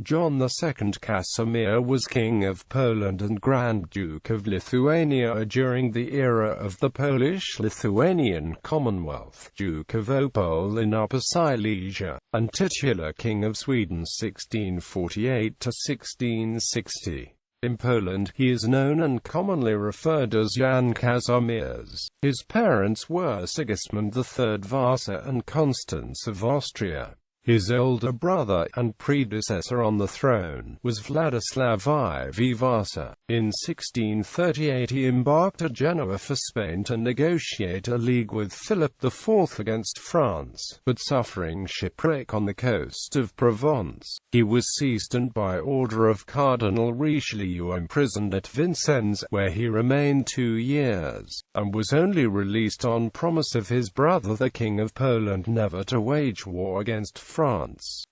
John II Casimir was King of Poland and Grand Duke of Lithuania during the era of the Polish-Lithuanian Commonwealth, Duke of Opole in Upper Silesia, and titular King of Sweden 1648 to 1660. In Poland, he is known and commonly referred as Jan Kazimierz. His parents were Sigismund III Vasa and Constance of Austria. His older brother, and predecessor on the throne, was Władysław IV Vasa. In 1638 he embarked at Genoa for Spain to negotiate a league with Philip IV against France, but suffering shipwreck on the coast of Provence, he was seized and by order of Cardinal Richelieu imprisoned at Vincennes, where he remained 2 years, and was only released on promise of his brother the King of Poland never to wage war against France.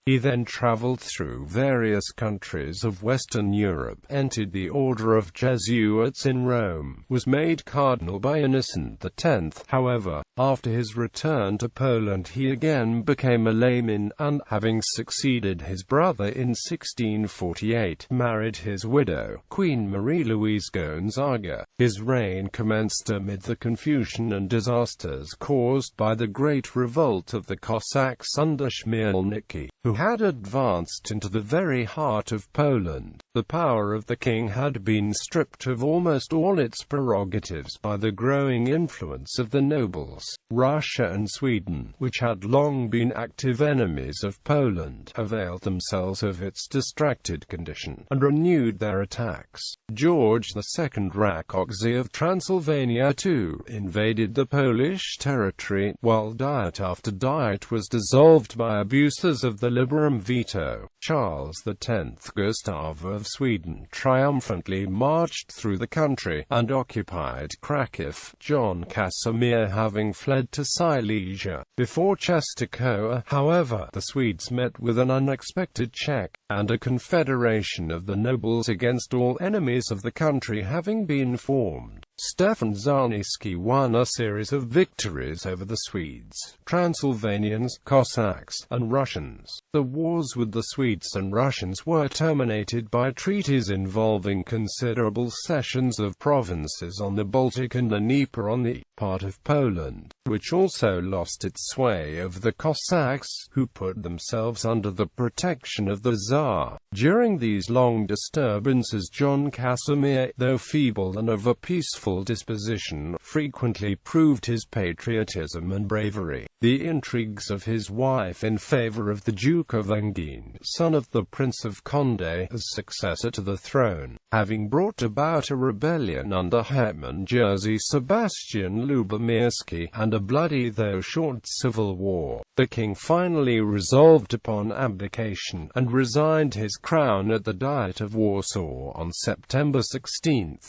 He then travelled through various countries of Western Europe, entered the Order of Jesuits in Rome, was made cardinal by Innocent X. However, after his return to Poland he again became a layman, and, having succeeded his brother in 1648, married his widow, Queen Marie-Louise Gonzaga. His reign commenced amid the confusion and disasters caused by the Great Revolt of the Cossacks under Khmelnytsky, who had advanced into the very heart of Poland. The power of the king had been stripped of almost all its prerogatives by the growing influence of the nobles. Russia and Sweden, which had long been active enemies of Poland, availed themselves of its distracted condition, and renewed their attacks. George II Rákóczi of Transylvania too invaded the Polish territory, while Diet after Diet was dissolved by abuses of the liberum veto. Charles X Gustav of Sweden triumphantly marched through the country, and occupied Kraków, Jan Kazimierz having fled to Silesia. Before Czestochowa, however, the Swedes met with an unexpected check, and a confederation of the nobles against all enemies of the country having been formed. Stefan Czarnyski won a series of victories over the Swedes, Transylvanians, Cossacks, and Russians. The wars with the Swedes and Russians were terminated by treaties involving considerable cessions of provinces on the Baltic and the Dnieper on the part of Poland, which also lost its sway over the Cossacks, who put themselves under the protection of the Tsar. During these long disturbances John Casimir, though feeble and of a peaceful disposition, frequently proved his patriotism and bravery. The intrigues of his wife in favor of the Duke of Enghien, son of the Prince of Condé, as successor to the throne, having brought about a rebellion under Hetman Jerzy Sebastian Lubomirski, and a bloody though short civil war, the king finally resolved upon abdication, and resigned his crown at the Diet of Warsaw on September 16,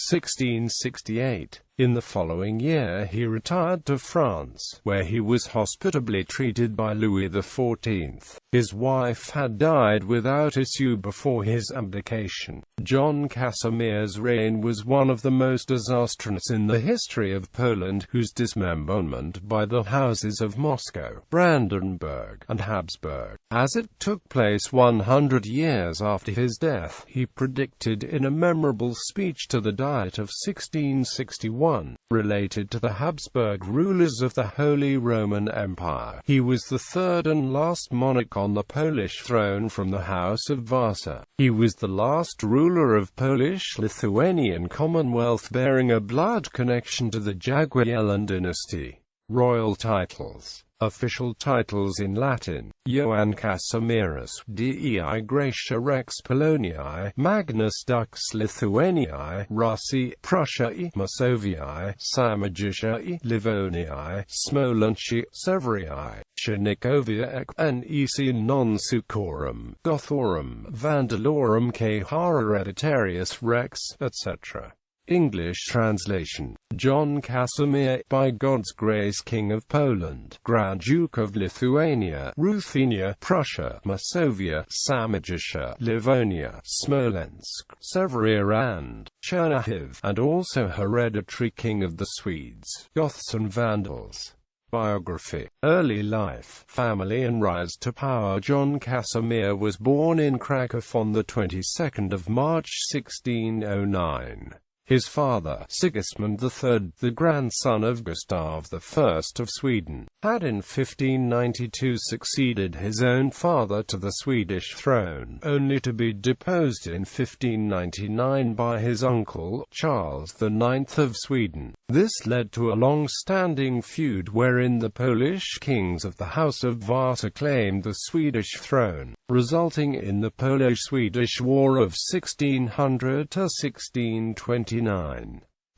1668. In the following year he retired to France, where he was hospitably treated by Louis XIV. His wife had died without issue before his abdication. John Casimir's reign was one of the most disastrous in the history of Poland, whose dismemberment by the houses of Moscow, Brandenburg, and Habsburg, as it took place 100 years after his death, he predicted in a memorable speech to the Diet of 1661. Related to the Habsburg rulers of the Holy Roman Empire. He was the third and last monarch on the Polish throne from the House of Vasa. He was the last ruler of Polish-Lithuanian Commonwealth bearing a blood connection to the Jagiellon dynasty. Royal titles. Official titles in Latin: Jan Kazimierz, Dei Gratia Rex Poloniae, Magnus Dux Lithuaniae, Russi, Prussiae, Masoviae, Samogitiae, Livoniae, Smolenci, Severiae, Chernikoviae, Nec non succorum, Gothorum, Vandalorum Cara Hereditarius Rex, etc. English translation: John Casimir, by God's grace King of Poland, Grand Duke of Lithuania, Ruthenia, Prussia, Masovia, Samogitia, Livonia, Smolensk, Severia and Chernihiv, and also hereditary King of the Swedes, Goths and Vandals. Biography. Early life, family and rise to power. Jan Kazimierz was born in Krakow on the 22nd of March 1609. His father, Sigismund III, the grandson of Gustav I of Sweden, had in 1592 succeeded his own father to the Swedish throne, only to be deposed in 1599 by his uncle, Charles IX of Sweden. This led to a long-standing feud wherein the Polish kings of the House of Vasa claimed the Swedish throne, resulting in the Polish-Swedish War of 1600 to 1629.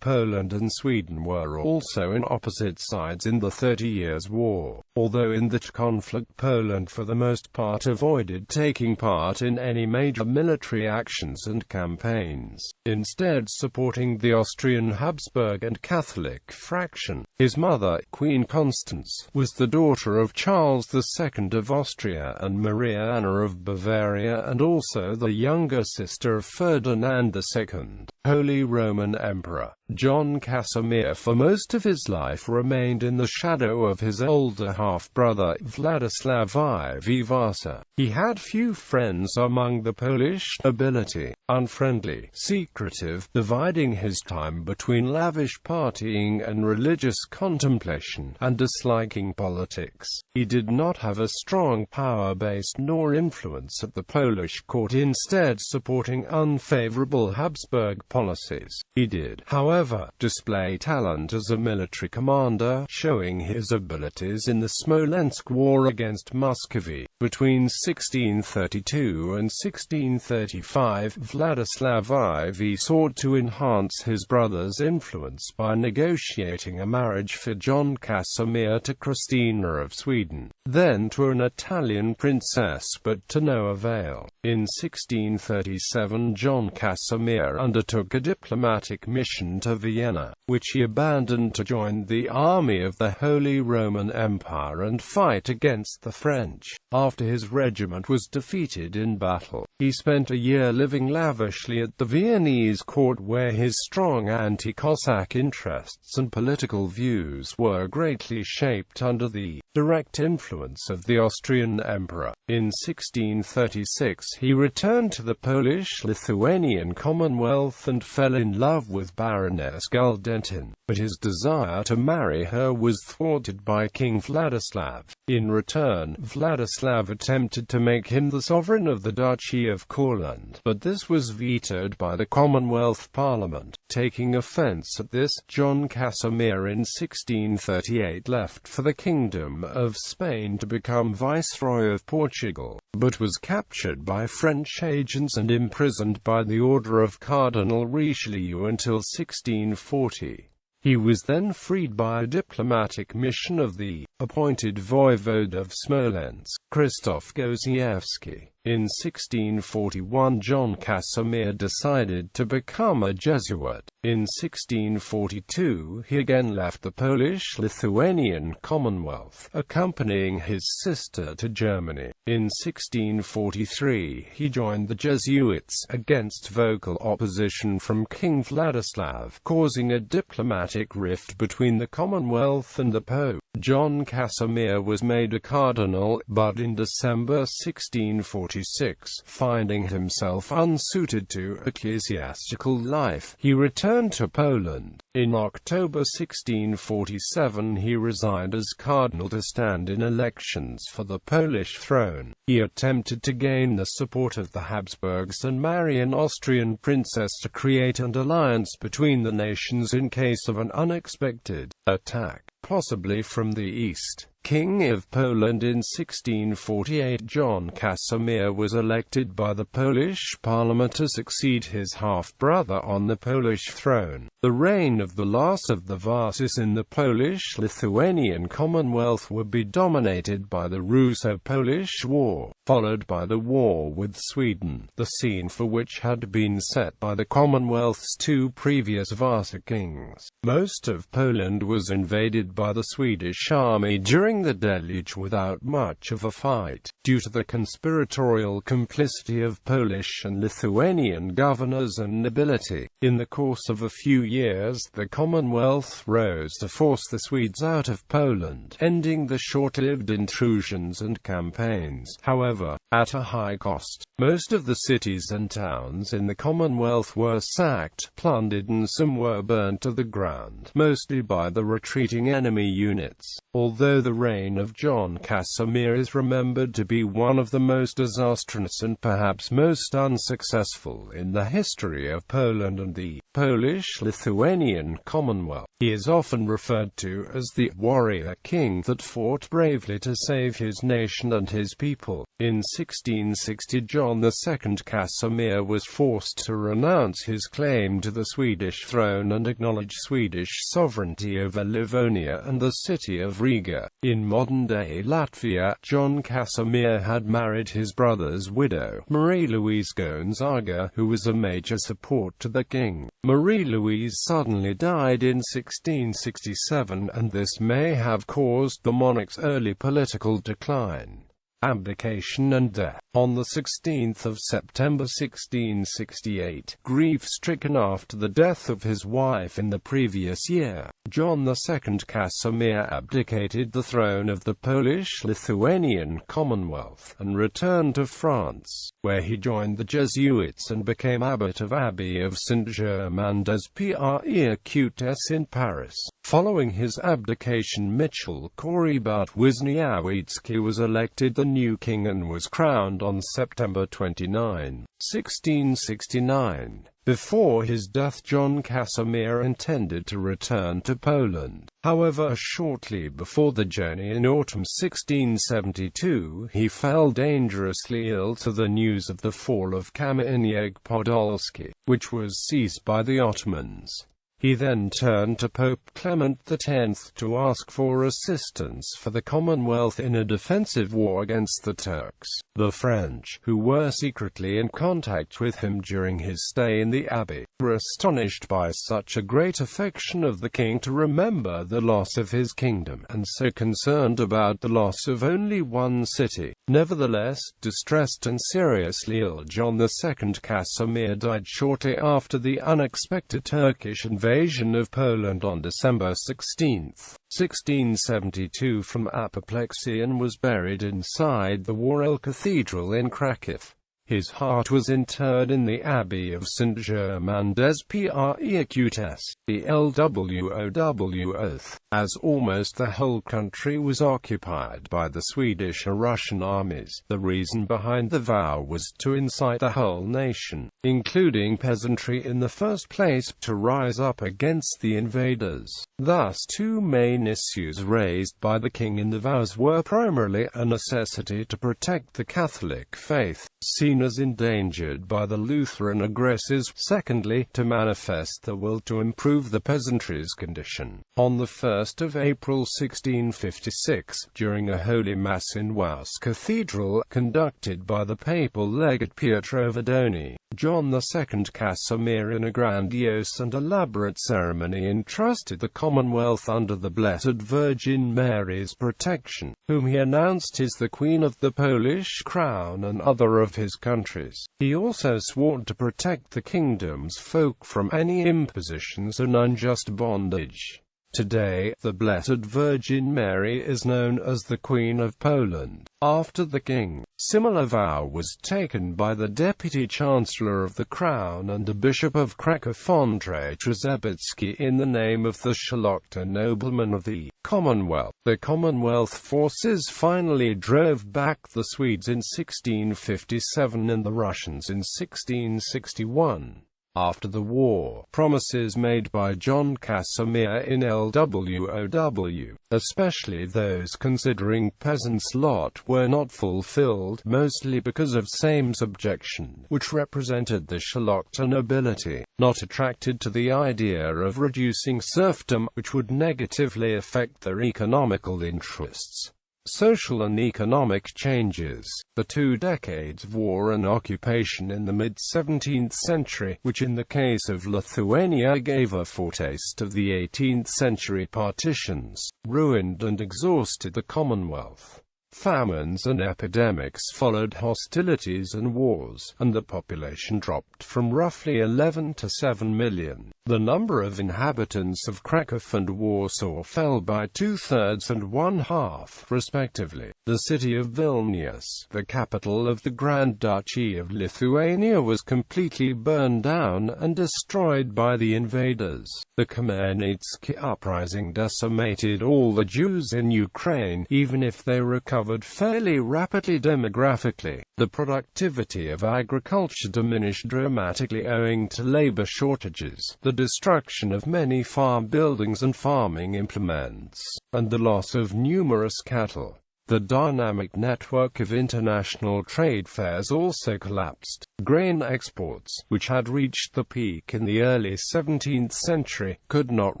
Poland and Sweden were also on opposite sides in the 30 Years' War, although in that conflict Poland for the most part avoided taking part in any major military actions and campaigns, instead supporting the Austrian Habsburg and Catholic faction. His mother, Queen Constance, was the daughter of Charles II of Austria and Maria Anna of Bavaria, and also the younger sister of Ferdinand II, Holy Roman Emperor. Jan Kazimierz for most of his life remained in the shadow of his older half-brother, Władysław IV Vasa. He had few friends among the Polish nobility, unfriendly, secretive, dividing his time between lavish partying and religious contemplation, and disliking politics. He did not have a strong power base nor influence at the Polish court, instead supporting unfavorable Habsburg policies. He did, however, display talent as a military commander, showing his abilities in the Smolensk War against Muscovy. Between 1632 and 1635, Władysław IV sought to enhance his brother's influence by negotiating a marriage for Jan Kazimierz to Christina of Sweden, then to an Italian princess, but to no avail. In 1637 Jan Kazimierz undertook a diplomatic mission to Vienna, which he abandoned to join the army of the Holy Roman Empire and fight against the French. After his regiment was defeated in battle, he spent a year living lavishly at the Viennese court, where his strong anti-Cossack interests and political views were greatly shaped under the direct influence of the Austrian emperor. In 1636 he returned to the Polish-Lithuanian Commonwealth and fell in love with Baroness Guldentin, but his desire to marry her was thwarted by King Władysław. In return, Władysław attempted to make him the sovereign of the Duchy of Courland, but this was vetoed by the Commonwealth Parliament. Taking offense at this, Jan Kazimierz in 1638 left for the Kingdom of Spain to become Viceroy of Portugal, but was captured by French agents and imprisoned by the order of Cardinal Richelieu until 1640. He was then freed by a diplomatic mission of the appointed voivode of Smolensk, Krzysztof Gosiewski. In 1641 Jan Kazimierz decided to become a Jesuit. In 1642 he again left the Polish-Lithuanian Commonwealth, accompanying his sister to Germany. In 1643 he joined the Jesuits, against vocal opposition from King Władysław, causing a diplomatic rift between the Commonwealth and the Pope. Jan Kazimierz was made a cardinal, but in December 1646, finding himself unsuited to ecclesiastical life, he returned to Poland. In October 1647 he resigned as cardinal to stand in elections for the Polish throne. He attempted to gain the support of the Habsburgs and marry an Austrian princess to create an alliance between the nations in case of an unexpected attack, possibly from the east. King of Poland in 1648, Jan Kazimierz was elected by the Polish parliament to succeed his half-brother on the Polish throne. The reign of the last of the Vasas in the Polish-Lithuanian Commonwealth would be dominated by the Russo-Polish War, followed by the war with Sweden, the scene for which had been set by the Commonwealth's two previous Vasa kings. Most of Poland was invaded by the Swedish army during during the deluge without much of a fight, due to the conspiratorial complicity of Polish and Lithuanian governors and nobility. In the course of a few years, the Commonwealth rose to force the Swedes out of Poland, ending the short-lived intrusions and campaigns, however, at a high cost. Most of the cities and towns in the Commonwealth were sacked, plundered, and some were burned to the ground, mostly by the retreating enemy units. Although the reign of Jan Kazimierz is remembered to be one of the most disastrous and perhaps most unsuccessful in the history of Poland and the Polish-Lithuanian Commonwealth, he is often referred to as the warrior king that fought bravely to save his nation and his people. In 1660, John II Casimir was forced to renounce his claim to the Swedish throne and acknowledge Swedish sovereignty over Livonia and the city of Riga. In modern-day Latvia, Jan Kazimir had married his brother's widow, Marie-Louise Gonzaga, who was a major support to the king. Marie-Louise suddenly died in 1667, and this may have caused the monarch's early political decline, abdication and death. On the 16th of September 1668, grief-stricken after the death of his wife in the previous year, John II Casimir abdicated the throne of the Polish-Lithuanian Commonwealth, and returned to France, where he joined the Jesuits and became abbot of Abbey of Saint-Germain-des-Prés in Paris. Following his abdication, Michał Korybat-Wisniewicki was elected the new king and was crowned on September 29, 1669. Before his death, Jan Kazimir intended to return to Poland. However, shortly before the journey in autumn 1672, he fell dangerously ill to the news of the fall of Kamieniec Podolski, which was seized by the Ottomans. He then turned to Pope Clement X to ask for assistance for the Commonwealth in a defensive war against the Turks. The French, who were secretly in contact with him during his stay in the abbey, were astonished by such a great affection of the king to remember the loss of his kingdom, and so concerned about the loss of only one city. Nevertheless, distressed and seriously ill, John II Casimir died shortly after the unexpected Turkish invasion of Poland on December 16, 1672 from apoplexy, and was buried inside the Warel Cathedral in Kraków. His heart was interred in the Abbey of Saint-Germain-des-Prés, the LWOW. As almost the whole country was occupied by the Swedish and Russian armies, the reason behind the vow was to incite the whole nation, including peasantry in the first place, to rise up against the invaders. Thus, two main issues raised by the king in the vows were primarily a necessity to protect the Catholic faith, seen as endangered by the Lutheran aggressors; secondly, to manifest the will to improve the peasantry's condition. On the 1st of April 1656, during a Holy Mass in Warsaw Cathedral, conducted by the papal legate Pietro Vidoni, John II Casimir, in a grandiose and elaborate ceremony, entrusted the Commonwealth under the Blessed Virgin Mary's protection, whom he announced is the Queen of the Polish Crown and other of his countries. He also swore to protect the kingdom's folk from any impositions and unjust bondage. Today, the Blessed Virgin Mary is known as the Queen of Poland, after the king. Similar vow was taken by the Deputy Chancellor of the Crown and a Bishop of Kraków, Andrzej Trzebicki, in the name of the Szlachta noblemen of the Commonwealth. The Commonwealth forces finally drove back the Swedes in 1657 and the Russians in 1661. After the war, promises made by Jan Kazimir in LWOW, especially those considering peasants' lot, were not fulfilled, mostly because of Sejm's objection, which represented the Szlachta nobility, not attracted to the idea of reducing serfdom, which would negatively affect their economical interests. Social and economic changes. The 2 decades of war and occupation in the mid-17th century, which in the case of Lithuania gave a foretaste of the 18th century partitions, ruined and exhausted the Commonwealth. Famines and epidemics followed hostilities and wars, and the population dropped from roughly 11 to 7 million. The number of inhabitants of Krakow and Warsaw fell by 2/3 and 1/2, respectively. The city of Vilnius, the capital of the Grand Duchy of Lithuania, was completely burned down and destroyed by the invaders. The Khmelnytsky uprising decimated all the Jews in Ukraine, even if they recovered fairly rapidly demographically. The productivity of agriculture diminished dramatically owing to labor shortages, the destruction of many farm buildings and farming implements, and the loss of numerous cattle. The dynamic network of international trade fairs also collapsed. Grain exports, which had reached the peak in the early 17th century, could not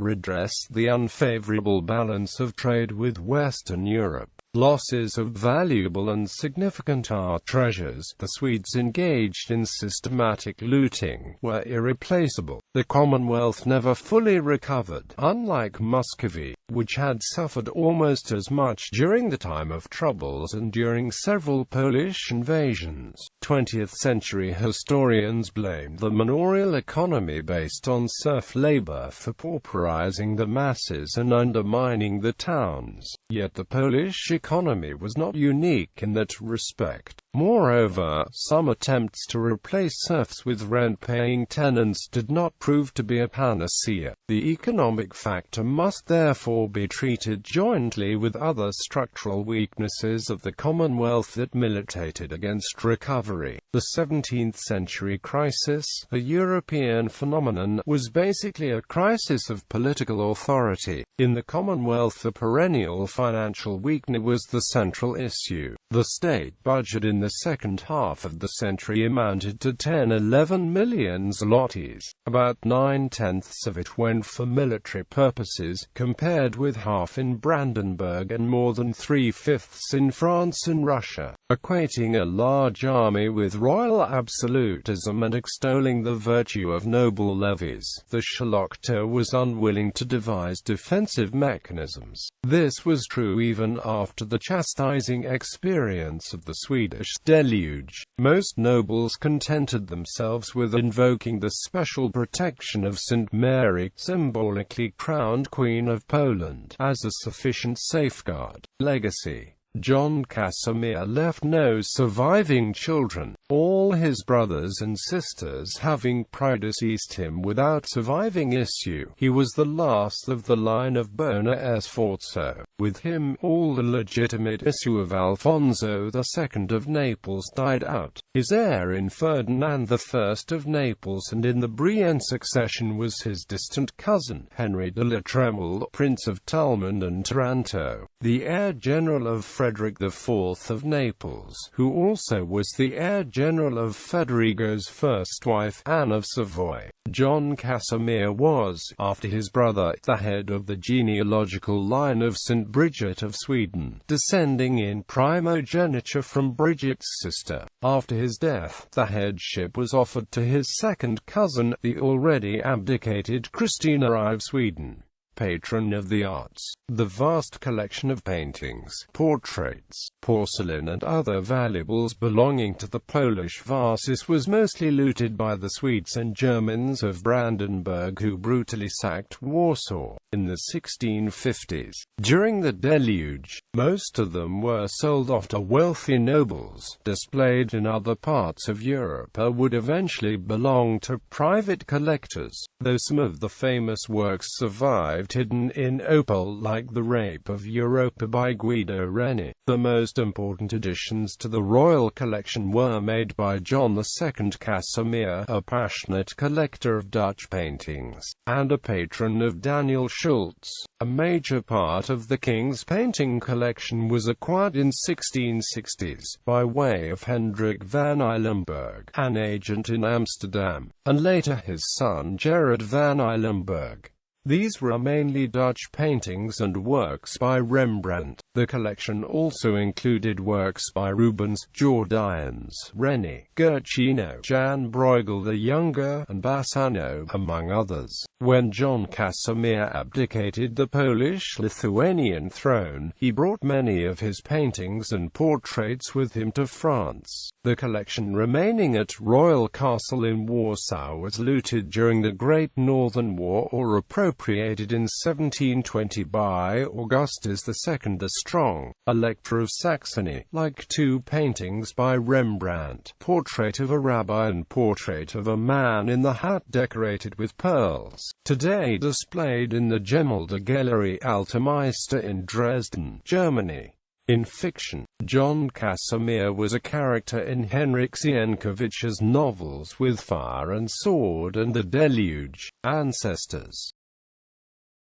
redress the unfavorable balance of trade with Western Europe. Losses of valuable and significant art treasures, the Swedes engaged in systematic looting, were irreplaceable. The Commonwealth never fully recovered, unlike Muscovy, which had suffered almost as much during the time of troubles and during several Polish invasions. 20th century historians blamed the manorial economy based on serf labor for pauperizing the masses and undermining the towns. Yet the Polish economy was not unique in that respect. Moreover, some attempts to replace serfs with rent-paying tenants did not prove to be a panacea. The economic factor must therefore be treated jointly with other structural weaknesses of the Commonwealth that militated against recovery. The 17th century crisis, a European phenomenon, was basically a crisis of political authority. In the Commonwealth, the perennial financial weakness was the central issue. The state budget in the second half of the century amounted to 10–11 million zlotys. About 9/10 of it went for military purposes, compared with half in Brandenburg and more than 3/5 in France and Russia. Equating a large army with royal absolutism and extolling the virtue of noble levies, the Szlachta was unwilling to devise defensive mechanisms. This was true even after the chastising experience of the Swedish deluge. Most nobles contented themselves with invoking the special protection of St. Mary, symbolically crowned Queen of Poland, as a sufficient safeguard. Legacy. Jan Kazimierz left no surviving children, all his brothers and sisters having predeceased him without surviving issue. He was the last of the line of Bona Sforzo. With him, all the legitimate issue of Alfonso II of Naples died out. His heir in Ferdinand I of Naples and in the Brienne succession was his distant cousin, Henry de la Tremouille, Prince of Thulmund and Taranto, the heir general of Frederick IV of Naples, who also was the heir general of Federico's first wife, Anne of Savoy. Jan Kazimir was, after his brother, the head of the genealogical line of St. Bridget of Sweden, descending in primogeniture from Bridget's sister. After his death, the headship was offered to his second cousin, the already abdicated Christina of Sweden, patron of the arts. The vast collection of paintings, portraits, porcelain and other valuables belonging to the Polish Vasas was mostly looted by the Swedes and Germans of Brandenburg, who brutally sacked Warsaw in the 1650s. During the deluge, most of them were sold off to wealthy nobles, displayed in other parts of Europe, or would eventually belong to private collectors, though some of the famous works survived hidden in Opole, like The Rape of Europa by Guido Reni. The most important additions to the royal collection were made by John II Casimir, a passionate collector of Dutch paintings, and a patron of Daniel Schultz. A major part of the king's painting collection was acquired in 1660s, by way of Hendrik van Eilenburg, an agent in Amsterdam, and later his son Gerard van Eilenburg. These were mainly Dutch paintings and works by Rembrandt. The collection also included works by Rubens, Jordaens, Reni, Guercino, Jan Bruegel the Younger, and Bassano, among others. When Jan Kazimierz abdicated the Polish-Lithuanian throne, he brought many of his paintings and portraits with him to France. The collection remaining at Royal Castle in Warsaw was looted during the Great Northern War or appropriated in 1720 by Augustus II the Strong, Elector of Saxony. Like two paintings by Rembrandt, Portrait of a Rabbi and Portrait of a Man in the Hat decorated with pearls, today displayed in the Gemäldegalerie Alte Meister in Dresden, Germany. In fiction, Jan Kazimierz was a character in Henryk Sienkiewicz's novels with Fire and Sword and the Deluge, Ancestors.